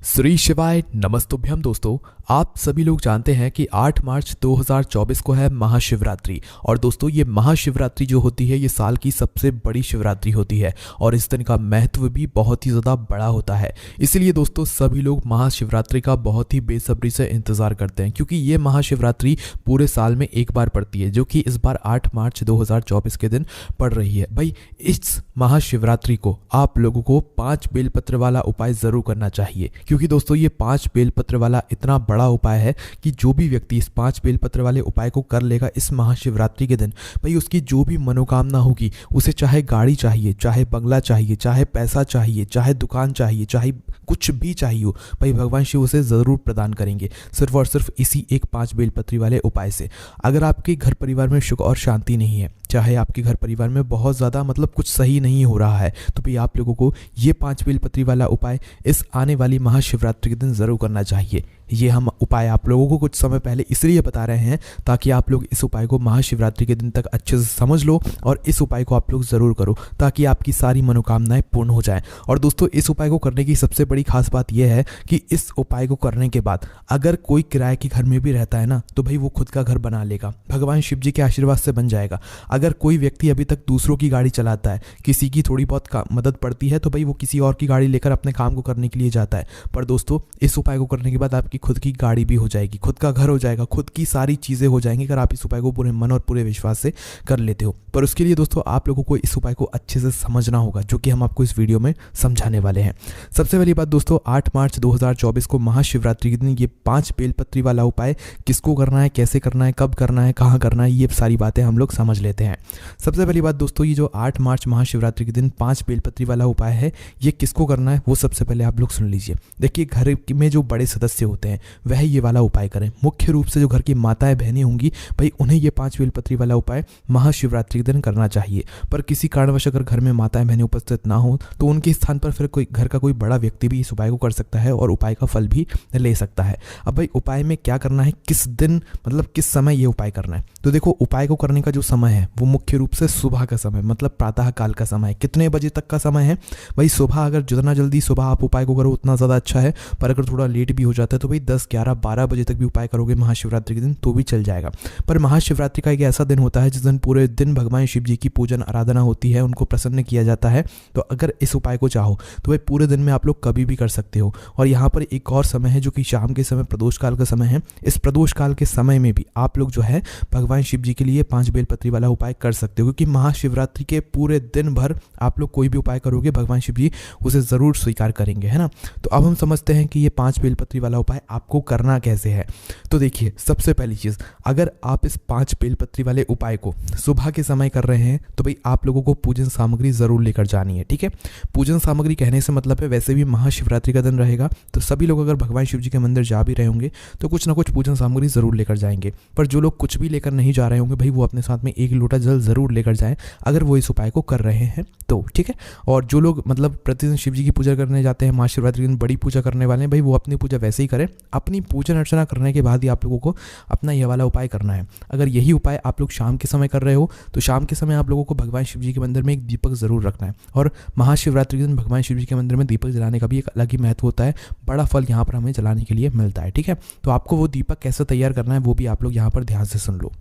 श्री शिवाय नमस्तुभ्यम दोस्तों। आप सभी लोग जानते हैं कि 8 मार्च 2024 को है महाशिवरात्रि। और दोस्तों ये महाशिवरात्रि जो होती है ये साल की सबसे बड़ी शिवरात्रि होती है और इस दिन का महत्व भी बहुत ही ज़्यादा बड़ा होता है। इसलिए दोस्तों सभी लोग महाशिवरात्रि का बहुत ही बेसब्री से इंतज़ार करते हैं, क्योंकि ये महाशिवरात्रि पूरे साल में एक बार पड़ती है, जो कि इस बार 8 मार्च 2024 के दिन पड़ रही है। भाई इस महाशिवरात्रि को आप लोगों को 5 बेलपत्र वाला उपाय ज़रूर करना चाहिए, क्योंकि दोस्तों ये 5 बेलपत्र वाला इतना बड़ा उपाय है कि जो भी व्यक्ति इस 5 बेलपत्र वाले उपाय को कर लेगा इस महाशिवरात्रि के दिन, भाई उसकी जो भी मनोकामना होगी, उसे चाहे गाड़ी चाहिए, चाहे बंगला चाहिए, चाहे पैसा चाहिए, चाहे दुकान चाहिए, चाहे कुछ भी चाहिए हो, भाई भगवान शिव उसे ज़रूर प्रदान करेंगे, सिर्फ और सिर्फ इसी एक 5 बेलपत्री वाले उपाय से। अगर आपके घर परिवार में सुख और शांति नहीं है, चाहे आपके घर परिवार में बहुत ज़्यादा कुछ सही नहीं हो रहा है, तो भाई आप लोगों को ये 5 बेलपत्री वाला उपाय इस आने वाली महाशिवरात्रि के दिन ज़रूर करना चाहिए। ये हम उपाय आप लोगों को कुछ समय पहले इसलिए बता रहे हैं ताकि आप लोग इस उपाय को महाशिवरात्रि के दिन तक अच्छे से समझ लो और इस उपाय को आप लोग ज़रूर करो ताकि आपकी सारी मनोकामनाएं पूर्ण हो जाएं। और दोस्तों इस उपाय को करने की सबसे बड़ी खास बात यह है कि इस उपाय को करने के बाद अगर कोई किराए के घर में भी रहता है ना, तो भाई वो खुद का घर बना लेगा, भगवान शिव जी के आशीर्वाद से बन जाएगा। अगर कोई व्यक्ति अभी तक दूसरों की गाड़ी चलाता है, किसी की थोड़ी बहुत मदद पड़ती है, तो भाई वो किसी और की गाड़ी लेकर अपने काम को करने के लिए जाता है। पर दोस्तों इस उपाय को करने के बाद आपकी खुद की गाड़ी भी हो जाएगी, खुद का घर हो जाएगा, खुद की सारी चीज़ें हो जाएंगी अगर आप इस उपाय को पूरे मन और पूरे विश्वास से कर लेते हो। पर उसके लिए दोस्तों आप लोगों को इस उपाय को अच्छे से समझना होगा, जो कि हम आपको इस वीडियो में समझाने वाले हैं। सबसे पहली बात दोस्तों, 8 मार्च 2024 को महाशिवरात्रि के दिन ये 5 बेलपत्री वाला उपाय किसको करना है, कैसे करना है, कब करना है, कहाँ करना है, ये सारी बातें हम लोग समझ लेते हैं। सबसे पहली बात दोस्तों, ये जो 8 मार्च महाशिवरात्रि के दिन 5 बेलपत्री वाला उपाय है, ये किसको करना है वो सबसे पहले आप लोग सुन लीजिए। देखिए घर में जो बड़े सदस्य होते हैं वह ये वाला उपाय करें। मुख्य रूप से जो घर की माताएं बहनें होंगी, भाई उन्हें ये 5 बेलपत्री वाला उपाय महाशिवरात्रि के दिन करना चाहिए। पर किसी कारणवश अगर घर में माताएं बहनें उपस्थित ना हो तो उनके स्थान पर फिर कोई घर का कोई बड़ा व्यक्ति भी इस उपाय को कर सकता है और उपाय का फल भी ले सकता है। अब भाई उपाय में क्या करना है, किस दिन किस समय ये उपाय करना है, तो देखो उपाय को करने का जो समय है वो मुख्य रूप से सुबह का समय, प्रातः काल का समय है। कितने बजे तक का समय है भाई, सुबह अगर जितना जल्दी सुबह आप उपाय को करो उतना ज़्यादा अच्छा है। पर अगर थोड़ा लेट भी हो जाता है तो भाई 10, 11, 12 बजे तक भी उपाय करोगे महाशिवरात्रि के दिन तो भी चल जाएगा। पर महाशिवरात्रि का एक ऐसा दिन होता है जिस दिन पूरे दिन भगवान शिव जी की पूजन आराधना होती है, उनको प्रसन्न किया जाता है। तो अगर इस उपाय को चाहो तो भाई पूरे दिन में आप लोग कभी भी कर सकते हो। और यहाँ पर एक और समय है जो कि शाम के समय प्रदोष काल का समय है। इस प्रदोष काल के समय में भी आप लोग जो है भगवान शिव जी के लिए 5 बेलपत्री वाला उपाय कर सकते हो, क्योंकि महाशिवरात्रि के पूरे दिन भर आप लोग कोई भी उपाय करोगे भगवान शिव जी उसे ज़रूर स्वीकार करेंगे, है ना। तो अब हम समझते हैं कि ये 5 बेलपत्री वाला उपाय आपको करना कैसे है। तो देखिए सबसे पहली चीज़, अगर आप इस 5 बेलपत्री वाले उपाय को सुबह के समय कर रहे हैं तो भाई आप लोगों को पूजन सामग्री ज़रूर लेकर जानी है, ठीक है। पूजन सामग्री कहने से मतलब है, वैसे भी महाशिवरात्रि का दिन रहेगा तो सभी लोग अगर भगवान शिव जी के मंदिर जा भी रहे होंगे तो कुछ ना कुछ पूजन सामग्री ज़रूर लेकर जाएंगे। पर जो लोग कुछ भी लेकर नहीं जा रहे होंगे भाई वो अपने साथ में 1 लोटा जल ज़रूर लेकर जाएं अगर वो इस उपाय को कर रहे हैं तो, ठीक है। और जो लोग प्रतिदिन शिव जी की पूजा करने जाते हैं, महाशिवरात्रि के दिन बड़ी पूजा करने वाले हैं, भाई वो अपनी पूजा वैसे ही करें। अपनी पूजन अर्चना करने के बाद ही आप लोगों को अपना यह वाला उपाय करना है। अगर यही उपाय आप लोग शाम के समय कर रहे हो तो शाम के समय आप लोगों को भगवान शिव जी के मंदिर में एक दीपक ज़रूर रखना है। और महाशिवरात्रि के दिन भगवान शिव जी के मंदिर में दीपक जलाने का भी एक अलग ही महत्व होता है, बड़ा फल यहाँ पर हमें जलाने के लिए मिलता है, ठीक है। तो आपको वो दीपक कैसे तैयार करना है वो भी आप लोग यहाँ पर ध्यान से सुन लो।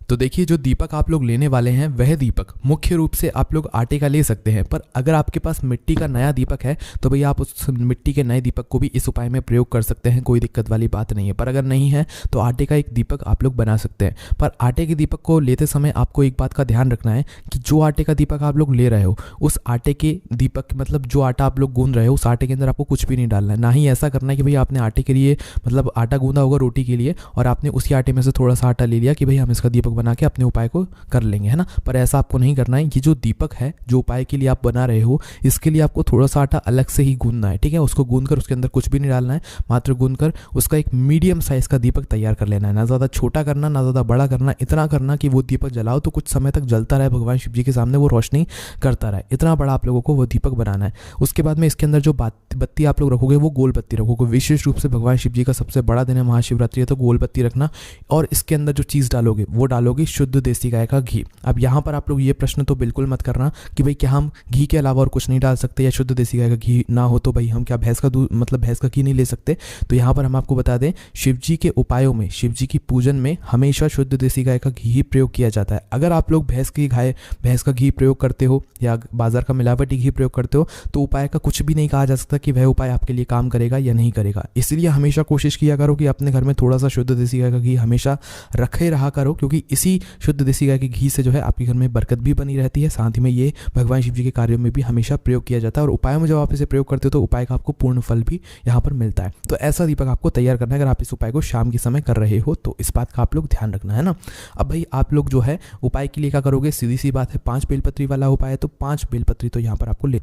तो देखिए जो दीपक आप लोग लेने वाले हैं वह दीपक मुख्य रूप से आप लोग आटे का ले सकते हैं। पर अगर आपके पास मिट्टी का नया दीपक है तो भैया आप उस मिट्टी के नए दीपक को भी इस उपाय में प्रयोग कर सकते हैं, कोई दिक्कत वाली बात नहीं है। पर अगर नहीं है तो आटे का एक दीपक आप लोग बना सकते हैं। पर आटे के दीपक को लेते समय आपको एक बात का ध्यान रखना है कि जो आटे का दीपक आप लोग ले रहे हो उस आटे के दीपक जो आटा आप लोग गूंद रहे हो उस आटे के अंदर आपको कुछ भी नहीं डालना है। ना ही ऐसा करना है कि भाई आपने आटे के लिए आटा गूंदा होगा रोटी के लिए और आपने उसी आटे में से थोड़ा सा आटा ले लिया कि भाई हम इसका दीपक बना के अपने उपाय को कर लेंगे, है ना। पर ऐसा आपको नहीं करना है। ये जो दीपक है जो उपाय के लिए आप बना रहे हो इसके लिए आपको थोड़ा सा आटा अलग से ही गूंदना है, ठीक है। उसको गूंदकर उसके अंदर कुछ भी नहीं डालना है, मात्र गूंदकर उसका एक मीडियम साइज का दीपक तैयार कर लेना है। ना ज़्यादा छोटा करना ना ज़्यादा बड़ा करना, इतना करना कि वो दीपक जलाओ तो कुछ समय तक जलता रहे, भगवान शिव जी के सामने वो रोशनी करता रहे। इतना बड़ा आप लोगों को वो दीपक बनाना है। उसके बाद में इसके अंदर जो बत्ती आप लोग रखोगे वो गोल बत्ती रखोगे। विशेष रूप से भगवान शिव जी का सबसे बड़ा दिन है महाशिवरात्रि है तो गोल बत्ती रखना। और इसके अंदर जो चीज़ डालोगे वो डालोगे शुद्ध देसी गाय का घी। अब यहाँ पर आप लोग ये प्रश्न तो बिल्कुल मत करना कि भाई क्या हम घी के अलावा और कुछ नहीं डाल सकते, या शुद्ध देसी गाय का घी ना हो तो भाई हम क्या भैंस का दूध मतलब भैंस का घी नहीं ले सकते। तो यहाँ पर हम आपको बता दें, शिव जी के उपायों में, शिव जी की पूजन में हमेशा शुद्ध देसी गाय का घी ही प्रयोग किया जाता है। अगर आप लोग भैंस का घी प्रयोग करते हो या बाजार का मिलावटी घी प्रयोग करते हो तो उपाय का कुछ भी नहीं कहा जा सकता कि वह उपाय आपके लिए काम करेगा या नहीं करेगा। इसलिए हमेशा कोशिश किया करो कि अपने घर में थोड़ा सा शुद्ध देसी गाय का घी हमेशा रखे रहा करो, क्योंकि इसी शुद्ध देसी गाय के घी से जो है आपके घर में बरकत भी बनी रहती है, साथ ही में ये भगवान शिव जी के कार्यों में भी हमेशा प्रयोग किया जाता है। और उपायों में जब आप इसे प्रयोग करते हो तो उपाय का आपको पूर्ण फल भी यहाँ पर मिलता है। तो ऐसा दीपक आपको तैयार करना है। अगर आप इस उपाय को शाम के समय कर रहे हो तो इस बात का आप लोग ध्यान रखना है ना। अब भाई आप लोग जो है उपाय के लिए क्या करोगे, सीधी सी बात है, 5 बेलपत्री वाला उपाय है तो 5 बेलपत्री तो यहाँ पर आपको ले।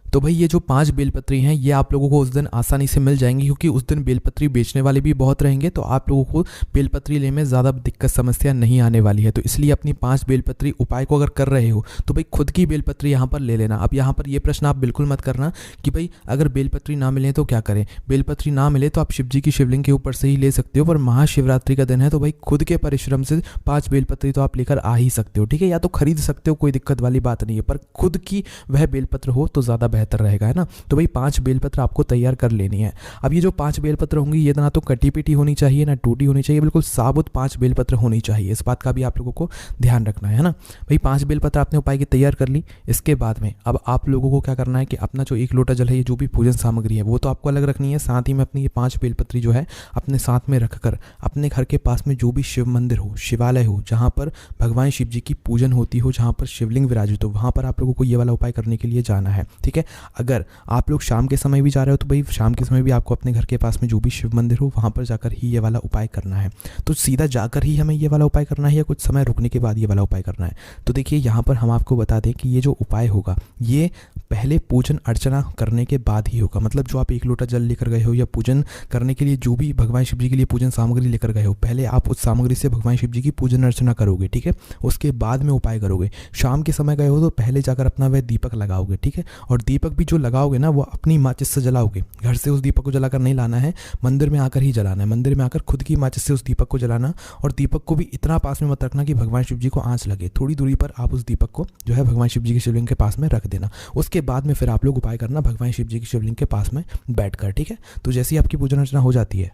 तो भाई ये जो 5 बेलपत्री हैं ये आप लोगों को उस दिन आसानी से मिल जाएंगी, क्योंकि उस दिन बेलपत्री बेचने वाले भी बहुत रहेंगे, तो आप लोगों को बेलपत्री लेने में ज़्यादा दिक्कत समस्या नहीं आने वाली है। तो इसलिए अपनी 5 बेलपत्री उपाय को अगर कर रहे हो तो भाई खुद की बेलपत्री यहाँ पर ले लेना। अब यहाँ पर ये प्रश्न आप बिल्कुल मत करना कि भाई अगर बेलपत्री ना मिले तो क्या करें। बेलपत्री ना मिले तो आप शिव जी की शिवलिंग के ऊपर से ही ले सकते हो, पर महाशिवरात्रि का दिन है तो भाई खुद के परिश्रम से 5 बेलपत्री तो आप लेकर आ ही सकते हो, ठीक है। या तो खरीद सकते हो, कोई दिक्कत वाली बात नहीं है, पर खुद की वह बेलपत्र हो तो ज़्यादा बेहतर रहेगा, है ना। तो भाई 5 बेलपत्र आपको तैयार कर लेनी है। अब ये जो 5 बेलपत्र होंगी ये ना तो कटी पिटी होनी चाहिए ना टूटी होनी चाहिए, बिल्कुल साबुत 5 बेलपत्र होनी चाहिए। इस बात का भी आप लोगों को ध्यान रखना है ना। भाई 5 बेलपत्र आपने उपाय की तैयार कर ली। इसके बाद में अब आप लोगों को क्या करना है कि अपना जो 1 लोटा जल है, ये जो भी पूजन सामग्री है वो तो आपको अलग रखनी है, साथ ही में अपनी ये 5 बेलपत्री जो है अपने साथ में रखकर अपने घर के पास में जो भी शिव मंदिर हो, शिवालय हो, जहाँ पर भगवान शिव जी की पूजन होती हो, जहाँ पर शिवलिंग विराजित हो, वहाँ पर आप लोगों को ये वाला उपाय करने के लिए जाना है, ठीक है। अगर आप लोग शाम के समय भी जा रहे हो तो भाई शाम के समय भी आपको अपने घर के पास में जो भी शिव मंदिर हो वहाँ पर जाकर ही ये वाला उपाय करना है। तो सीधा जाकर ही हमें ये वाला उपाय करना है या कुछ समय रुकने के बाद ये वाला उपाय करना है। तो देखिए यहाँ पर हम आपको बता दें कि ये जो उपाय होगा ये पहले पूजन अर्चना करने के बाद ही होगा। मतलब जो आप 1 लोटा जल लेकर गए हो या पूजन करने के लिए जो भी भगवान शिव जी के लिए पूजन सामग्री लेकर गए हो, पहले आप उस सामग्री से भगवान शिव जी की पूजन अर्चना करोगे, ठीक है। उसके बाद में उपाय करोगे। शाम के समय गए हो तो पहले जाकर अपना वह दीपक लगाओगे, ठीक है। और दीपक भी जो लगाओगे ना वो अपनी माचिस से जलाओगे, घर से उस दीपक को जलाकर नहीं लाना है, मंदिर में आकर ही जलाना है। मंदिर में आकर खुद की माचिस से उस दीपक को जलाना, और दीपक को भी इतना पास में मत रखना कि भगवान शिव जी को आंच लगे। थोड़ी दूरी पर आप उस दीपक को जो है भगवान शिव जी के शिवलिंग के पास में रख देना। उसके बाद में फिर आप लोग उपाय करना भगवान शिव जी की शिवलिंग के पास में बैठकर, ठीक है। तो जैसे ही आपकी पूजन अर्चना हो जाती है,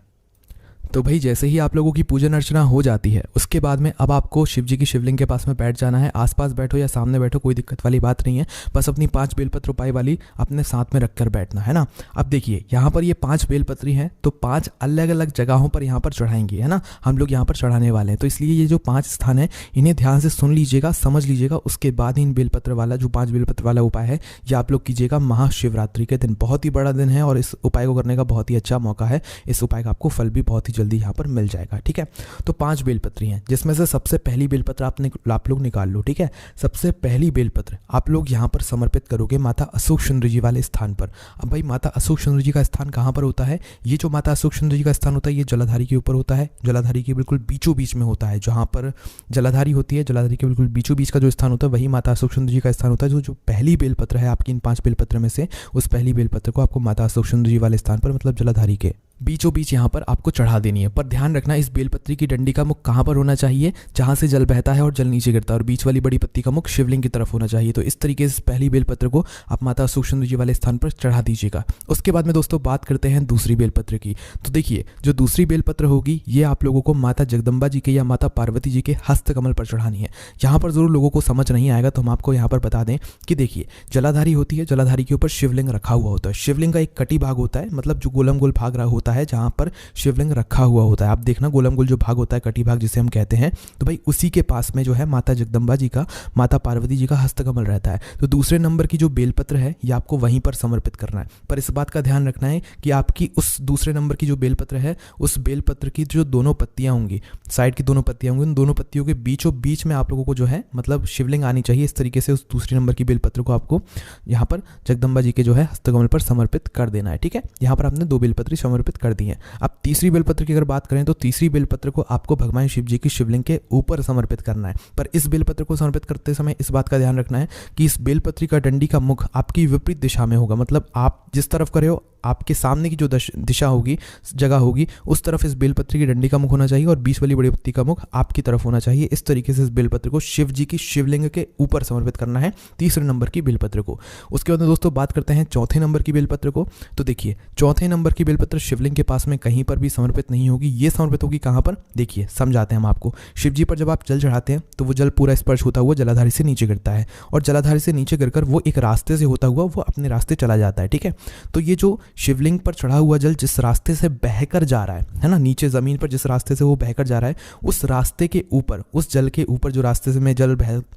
तो भाई जैसे ही आप लोगों की पूजन अर्चना हो जाती है उसके बाद में अब आपको शिव जी की शिवलिंग के पास में बैठ जाना है। आसपास बैठो या सामने बैठो, कोई दिक्कत वाली बात नहीं है, बस अपनी 5 बेलपत्र उपाय वाली अपने साथ में रखकर बैठना है ना। अब देखिए यहाँ पर ये 5 बेलपत्री हैं तो 5 अलग अलग जगहों पर यहाँ पर चढ़ाएंगे, है ना। हम लोग यहाँ पर चढ़ाने वाले हैं, तो इसलिए ये जो 5 स्थान है इन्हें ध्यान से सुन लीजिएगा, समझ लीजिएगा। उसके बाद इन बेलपत्र वाला जो 5 बेलपत्र वाला उपाय है ये आप लोग कीजिएगा महाशिवरात्रि के दिन। बहुत ही बड़ा दिन है और इस उपाय को करने का बहुत ही अच्छा मौका है। इस उपाय का आपको फल भी बहुत ही जल्दी यहाँ पर मिल जाएगा, ठीक है। तो 5 बेलपत्री हैं, जिसमें से सबसे पहली बेलपत्र आप लोग निकाल लो, ठीक है। सबसे पहली बेलपत्र आप लोग यहाँ पर समर्पित करोगे माता अशोक सुंदरी जी वाले स्थान पर। अब भाई माता अशोक सुंदरी जी का स्थान कहाँ पर होता है? ये जो माता अशोक सुंदरी जी का स्थान होता है ये जलाधारी के ऊपर होता है। जलाधारी के बिल्कुल बीचों बीच में होता है, जहाँ पर जलाधारी होती है, जलाधारी के बिल्कुल बीचों बीच का जो स्थान होता है वही माता अशोक सुंदरी जी का स्थान होता है। जो पहली बेलपत्र है आपकी इन 5 बेलपत्र में से, उस पहली बेलपत्र को आपको माता अशोक सुंदरी जी वाले स्थान पर मतलब जलाधारी के बीचों बीच यहाँ पर आपको चढ़ा देनी है। पर ध्यान रखना इस बेलपत्री की डंडी का मुख कहाँ पर होना चाहिए? जहाँ से जल बहता है और जल नीचे गिरता है, और बीच वाली बड़ी पत्ती का मुख शिवलिंग की तरफ होना चाहिए। तो इस तरीके से पहली बेलपत्र को आप माता अशोक सुंदरी जी वाले स्थान पर चढ़ा दीजिएगा। उसके बाद में दोस्तों बात करते हैं दूसरी बेलपत्र की। तो देखिए जो दूसरी बेलपत्र होगी ये आप लोगों को माता जगदम्बा जी के या माता पार्वती जी के हस्तकमल पर चढ़ानी है। यहाँ पर जरूर लोगों को समझ नहीं आएगा तो हम आपको यहाँ पर बता दें कि देखिए जलाधारी होती है, जलाधारी के ऊपर शिवलिंग रखा हुआ होता है। शिवलिंग का एक कटी भाग होता है, मतलब जो गोलम गोल भाग रहा होता है जहाँ पर शिवलिंग रखा हुआ होता है। आप देखना गोलम गोल जो भाग होता है, कटी भाग जिसे हम कहते हैं, तो भाई उसी के पास में जो है माता जगदम्बा जी का, माता पार्वती जी का हस्तकमल रहता है। तो दूसरे नंबर की जो बेलपत्र है ये आपको वहीं पर समर्पित करना है। पर इस बात का ध्यान रखना है कि आपकी उस दूसरे नंबर की जो बेलपत्र है उस बेलपत्र की जो दोनों पत्तियां होंगी, साइड की दोनों पत्तियां होंगी, उन दोनों पत्तियों के बीचों बीच में आप लोगों को जो है मतलब शिवलिंग आनी चाहिए। इस तरीके से उस दूसरे नंबर की बेलपत्र को आपको यहाँ पर जगदम्बा जी के जो है हस्तकमल पर समर्पित कर देना है, ठीक है। यहाँ पर आपने 2 बेलपत्री समर्पित कर दी है। अब तीसरी बेलपत्र की अगर बात करें तो तीसरी बेलपत्र को आपको भगवान शिव जी की शिवलिंग के ऊपर समर्पित करना है। पर इस बेलपत्र को समर्पित करते समय इस बात का ध्यान रखना है कि इस बेलपत्री का डंडी का मुख आपकी विपरीत दिशा में होगा। मतलब आप जिस तरफ कर रहे हो आपके सामने की जो दिशा होगी, जगह होगी, उस तरफ इस बेलपत्र की डंडी का मुख होना चाहिए और बीच वाली बड़ी पत्ती का मुख आपकी तरफ होना चाहिए। इस तरीके से इस बेलपत्र को शिव जी की शिवलिंग के ऊपर समर्पित करना है, तीसरे नंबर की बेलपत्र को। उसके बाद में दोस्तों बात करते हैं चौथे नंबर की बेलपत्र को। तो देखिए, चौथे नंबर की बेलपत्र शिवलिंग के पास में कहीं पर भी समर्पित नहीं होगी। ये समर्पित होगी कहाँ पर, देखिए समझाते हैं हम आपको। शिव जी पर जब आप जल चढ़ाते हैं तो वो जल पूरा स्पर्श होता हुआ जलाधारी से नीचे गिरता है और जलाधारी से नीचे गिरकर वो एक रास्ते से होता हुआ वो अपने रास्ते चला जाता है, ठीक है। तो ये जो शिवलिंग पर चढ़ा हुआ जल जिस रास्ते से बहकर जा रहा है ना, नीचे ज़मीन पर जिस रास्ते से वो बहकर जा रहा है, उस रास्ते के ऊपर, उस जल के ऊपर जो रास्ते से में जल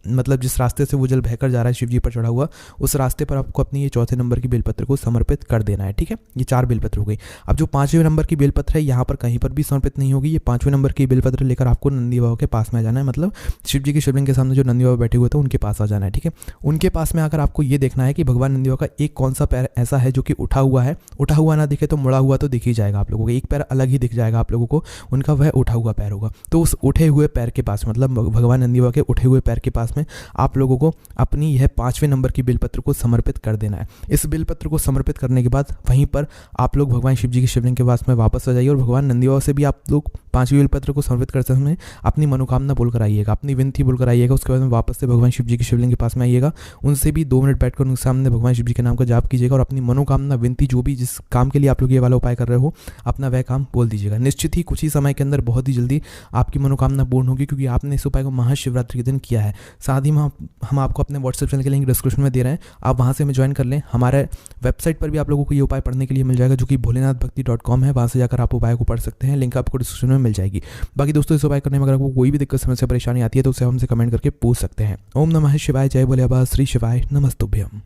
मतलब जिस रास्ते से वो जल बहकर जा रहा है शिव जी पर चढ़ा हुआ, उस रास्ते पर आपको अपनी ये चौथे नंबर की बेलपत्र को समर्पित कर देना है, ठीक है। ये 4 बेलपत्र हो गई। अब जो 5वें नंबर की बेलपत्र है, यहाँ पर कहीं पर भी समर्पित नहीं होगी। ये 5वें नंबर की बेलपत्र लेकर आपको नंदी बाबा के पास में आ जाना है, मतलब शिव जी की शिवलिंग के सामने जो नंदी बाबा बैठे हुए थे उनके पास आ जाना है, ठीक है। उनके पास में आकर आपको ये देखना है कि भगवान नंदी बाबा का एक कौन सा पैर ऐसा है जो कि उठा हुआ है। उठा हुआ ना दिखे तो मुड़ा हुआ तो दिख ही जाएगा आप लोगों को, एक पैर अलग ही दिख जाएगा आप लोगों को, उनका वह उठा हुआ पैर होगा। तो उस उठे हुए पैर के पास, मतलब भगवान नंदी बाबा के उठे हुए पैर के पास में आप लोगों को अपनी यह 5वें नंबर की बेलपत्र को समर्पित कर देना है। इस बेलपत्र को समर्पित करने के बाद वहीं पर आप लोग भगवान शिव जी की शिवलिंग के पास में वापस आ जाइए और भगवान नंदी बाबा से भी आप लोग 5वें बेलपत्र को समर्पित करते समय अपनी मनोकामना बोलकर आइएगा, अपनी विनती बोलकर आइएगा। उसके बाद में वापस से भगवान शिव जी की शिवलिंग के पास में आइएगा, उनसे भी 2 मिनट बैठकर उनके सामने भगवान शिव जी के नाम का जाप कीजिएगा और अपनी मनोकामना, विनती, जो भी जिस काम के लिए आप लोग ये वाला उपाय कर रहे हो, अपना वह काम बोल दीजिएगा। निश्चित ही कुछ ही समय के अंदर बहुत ही जल्दी आपकी मनोकामना पूर्ण होगी, क्योंकि आपने इस उपाय को महाशिवरात्रि के दिन किया है। साथ ही हम आपको अपने व्हाट्सएप चैनल के लिंक डिस्क्रिप्शन में दे रहे हैं, आप वहाँ से हमें ज्वाइन कर लें। हमारे वेबसाइट पर भी आप लोगों को ये उपाय पढ़ने के लिए मिल जाएगा, जो कि भोलेनाथभक्ति.com है। वहाँ से जाकर आप उपाय को पढ़ सकते हैं, लिंक आपको डिस्क्रिप्शन में मिल जाएगी। बाकी दोस्तों, इस उपाय करने में अगर आपको कोई भी दिक्कत, समस्या, परेशानी आती है तो उसे हमसे कमेंट करके पूछ सकते हैं। ओम नमः शिवाय, जय भोले बाबा, श्री शिवाय नमस्तुभ्यम।